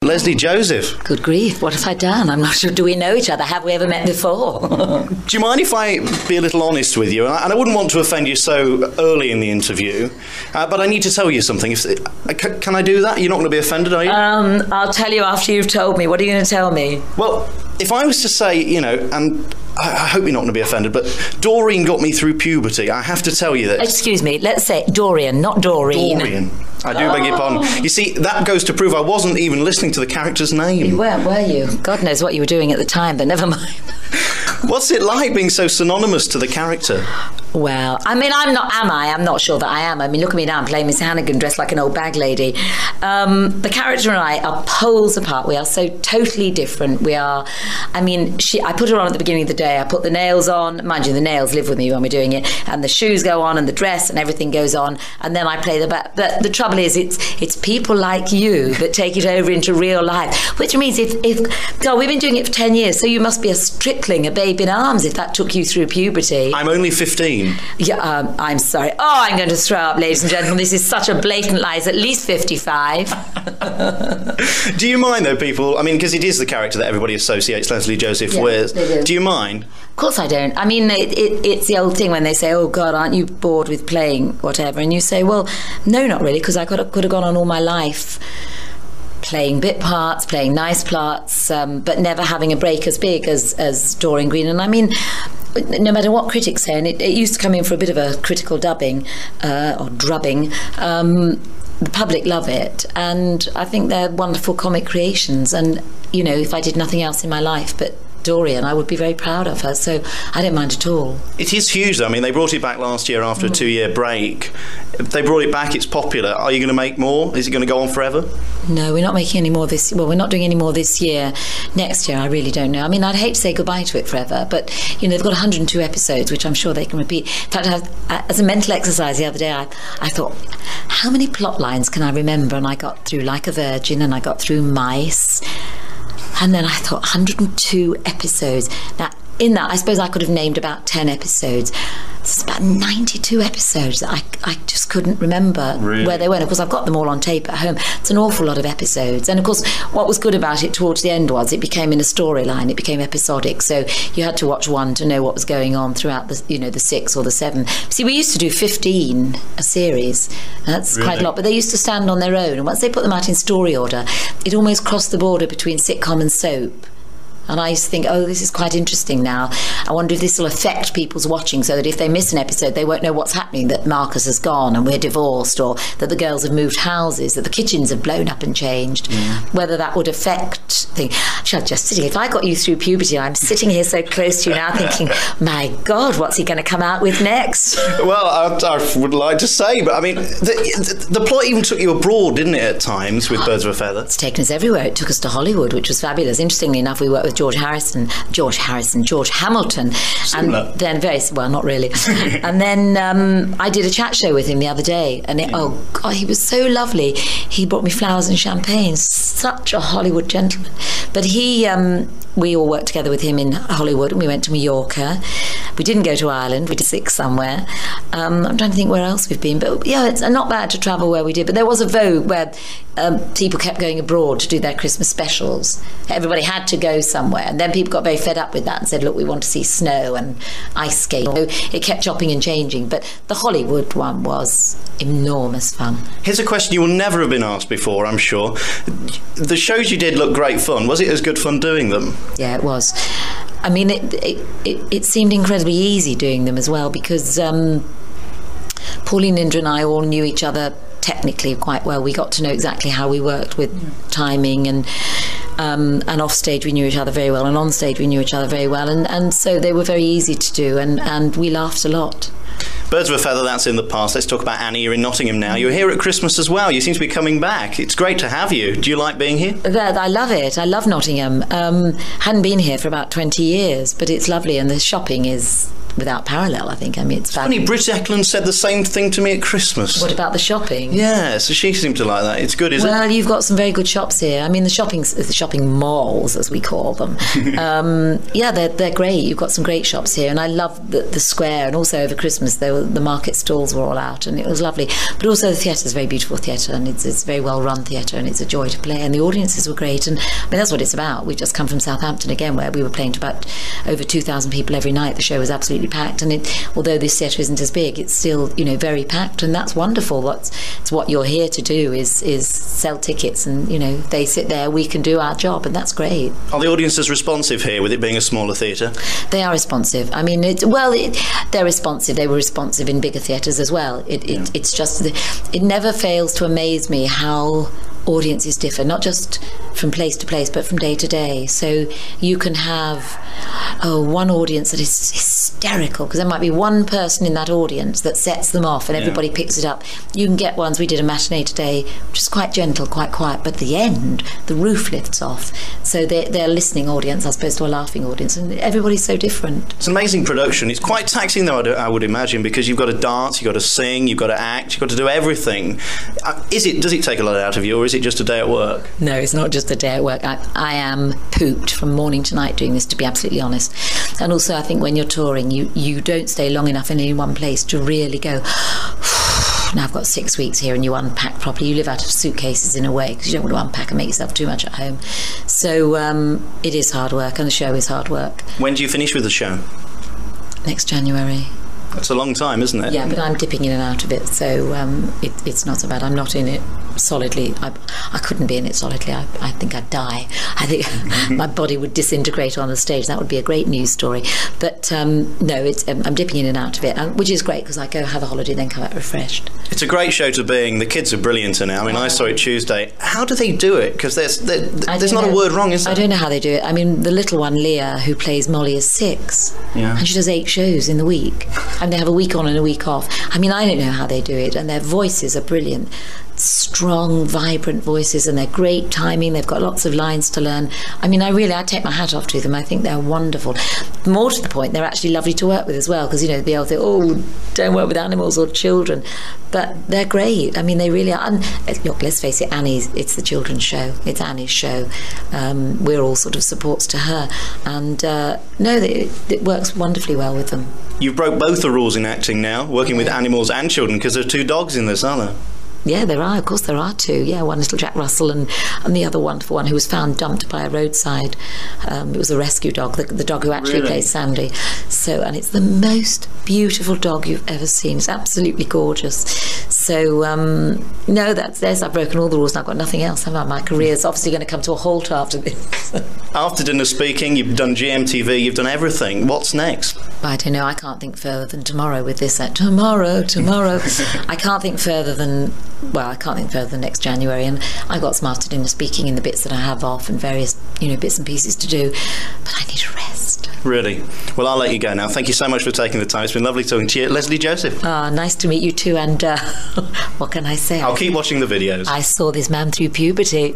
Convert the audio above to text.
Lesley Joseph. Good grief, what have I done? I'm not sure. Do we know each other? Have we ever met before? Do you mind if I be a little honest with you? And I wouldn't want to offend you so early in the interview, but I need to tell you something. Can I do that? You're not going to be offended, are you? I'll tell you after you've told me. What are you going to tell me? Well, if I was to say, you know, and I hope you're not going to be offended, but Dorien got me through puberty. I have to tell you that. Excuse me, let's say Dorien, not Doreen. Dorien. I do beg your pardon. You see, that goes to prove I wasn't even listening to the character's name. You weren't, were you? God knows what you were doing at the time, but never mind. What's it like being so synonymous to the character? Well, I mean, I'm not, am I? I'm not sure that I am. I mean, look at me now, I'm playing Miss Hannigan dressed like an old bag lady. The character and I are poles apart. We are so totally different. We are, I mean, I put her on at the beginning of the day. I put the nails on. Mind you, the nails live with me when we're doing it. And the shoes go on and the dress and everything goes on. And then I play the back. But the trouble is, it's people like you that take it over into real life. Which means God, we've been doing it for 10 years, so you must be a stripling, a babe in arms if that took you through puberty. I'm only 15. Yeah, I'm sorry. Oh, I'm going to throw up, ladies and gentlemen. This is such a blatant lie. It's at least 55. Do you mind, though, people? I mean, because it is the character that everybody associates Lesley Joseph with. Do you mind? Of course I don't. I mean, it's the old thing when they say, oh, God, aren't you bored with playing whatever? And you say, well, no, not really, because I could have gone on all my life playing bit parts, playing nice parts, but never having a break as big as Dorien Green. And I mean, no matter what critics say, and it used to come in for a bit of a critical dubbing or drubbing, the public love it, and I think they're wonderful comic creations. And, you know, if I did nothing else in my life but Dorien, I would be very proud of her, so I don't mind at all. It is huge, though. I mean, they brought it back last year after a 2-year break. They brought it back, it's popular. Are you going to make more? Is it going to go on forever? No, we're not making any more this... Well, we're not doing any more this year. Next year, I really don't know. I mean, I'd hate to say goodbye to it forever, but, you know, they've got 102 episodes, which I'm sure they can repeat. In fact, as a mental exercise the other day, I thought, how many plot lines can I remember? And I got through Like a Virgin, and I got through Mice. And then I thought, 102 episodes. Now, in that, I suppose I could have named about 10 episodes. It's about 92 episodes that I just couldn't remember where they were. And of course, I've got them all on tape at home. It's an awful lot of episodes. And of course, what was good about it towards the end was it became in a storyline. It became episodic. So you had to watch one to know what was going on throughout the, you know, the 6 or the 7. See, we used to do 15 a series. That's quite a lot. But they used to stand on their own. And once they put them out in story order, it almost crossed the border between sitcom and soap. And I used to think, oh, this is quite interesting now. I wonder if this will affect people's watching so that if they miss an episode, they won't know what's happening, that Marcus has gone and we're divorced, or that the girls have moved houses, that the kitchens have blown up and changed. Whether that would affect things. I'm just sitting, if I got you through puberty, I'm sitting here so close to you now thinking, my God, what's he going to come out with next? Well, I would like to say, but I mean, the plot even took you abroad, didn't it, at times, with Birds of a Feather? It's taken us everywhere. It took us to Hollywood, which was fabulous. Interestingly enough, we worked with George Hamilton, Similar. And then not really. And then I did a chat show with him the other day, and oh God, he was so lovely. He brought me flowers and champagne. Such a Hollywood gentleman. But we all worked together with him in Hollywood, and we went to Mallorca. We didn't go to Ireland. We did 6 somewhere. I'm trying to think where else we've been, but yeah, it's not bad to travel where we did. But there was a vogue where people kept going abroad to do their Christmas specials. Everybody had to go somewhere, and then people got very fed up with that and said, look, we want to see snow and ice skating. So it kept chopping and changing, but the Hollywood one was enormous fun. Here's a question you will never have been asked before, I'm sure. The shows you did look great fun. Was it as good fun doing them? Yeah, it was. I mean, it seemed incredibly easy doing them as well, because Pauline, Linda and I all knew each other technically quite well. We got to know exactly how we worked with timing, and off stage we knew each other very well, and on stage we knew each other very well, and so they were very easy to do, and we laughed a lot. Birds of a Feather, that's in the past. Let's talk about Annie. You're in Nottingham now. You're here at Christmas as well. You seem to be coming back. It's great to have you. Do you like being here? I love it. I love Nottingham. Hadn't been here for about 20 years, but it's lovely, and the shopping is without parallel, I think. I mean, it's funny, Britt Eklund said the same thing to me at Christmas. What about the shopping? Yeah, so she seemed to like that. It's good, isn't it? Well, you've got some very good shops here. I mean, the shopping malls, as we call them. Yeah, they're great. You've got some great shops here, and I love the square. And also over Christmas, the market stalls were all out, and it was lovely. But also the theatre is a very beautiful theatre, and it's a very well run theatre, and it's a joy to play. And the audiences were great, and I mean that's what it's about. We've just come from Southampton again, where we were playing to about over 2,000 people every night. The show was absolutely packed, and although this theatre isn't as big, it's still very packed, and that's wonderful. It's what you're here to do is sell tickets, and they sit there, we can do our job, and that's great. Are the audiences responsive here, with it being a smaller theatre? They are responsive. I mean, they're responsive. They were responsive in bigger theatres as well. It's just, it never fails to amaze me how audiences differ, not just from place to place, but from day to day. So you can have one audience that is hysterical, because there might be one person in that audience that sets them off and everybody picks it up. You can get ones, we did a matinee today, which is quite gentle, quite quiet, but at the end, the roof lifts off. So they're a listening audience as opposed to a laughing audience, and everybody's so different. It's an amazing production. It's quite taxing, though, I would imagine, because you've got to dance, you've got to sing, you've got to act, you've got to do everything. Does it take a lot out of you, or is it just a day at work? No, it's not just a day at work. I am pooped from morning to night doing this, to be absolutely honest. And also, I think when you're touring, you don't stay long enough in any one place to really go, now I've got 6 weeks here, and you unpack properly. You live out of suitcases in a way, because you don't want to unpack and make yourself too much at home. So it is hard work, and the show is hard work. When do you finish with the show? Next January. That's a long time, isn't it? Yeah, but I'm dipping in and out of it, so it's not so bad. I'm not in it solidly. I couldn't be in it solidly. I think I'd die. I think my body would disintegrate on the stage. That would be a great news story. But no, I'm dipping in and out of it, which is great, because I go have a holiday, then come out refreshed. It's a great show to be in. The kids are brilliant in it. I mean, I saw it Tuesday. How do they do it? Because there's not a word wrong, is there? I don't know how they do it. I mean, the little one, Leah, who plays Molly, is 6. Yeah. And she does 8 shows in the week. And they have a week on and a week off. I mean, I don't know how they do it, and their voices are brilliant. Strong, vibrant voices, and they're great timing. They've got lots of lines to learn. I mean, I take my hat off to them. I think they're wonderful. More to the point, they're actually lovely to work with as well, because they'll think, oh, don't work with animals or children, but they're great. I mean, they really are. And look, let's face it, it's the children's show. It's Annie's show. We're all sort of supports to her, and it works wonderfully well with them. You've broke both the rules in acting now, working with animals and children, because there are 2 dogs in this, aren't there? Yeah, there are. Of course, there are 2. Yeah, one little Jack Russell and the other wonderful one who was found dumped by a roadside. It was a rescue dog, the dog who actually plays Sandy. So, and it's the most beautiful dog you've ever seen. It's absolutely gorgeous. So, no, I've broken all the rules, and I've got nothing else. My career's obviously going to come to a halt after this. After dinner speaking, you've done GMTV, you've done everything. What's next? I don't know. I can't think further than tomorrow with this. Tomorrow. I can't think further than next January, and I've got some after dinner speaking in the bits that I have off, and various bits and pieces to do, but I need a rest. Really? Well, I'll let you go now. Thank you so much for taking the time. It's been lovely talking to you. Lesley Joseph. Nice to meet you too, and what can I say? I'll keep watching the videos. I saw this man through puberty.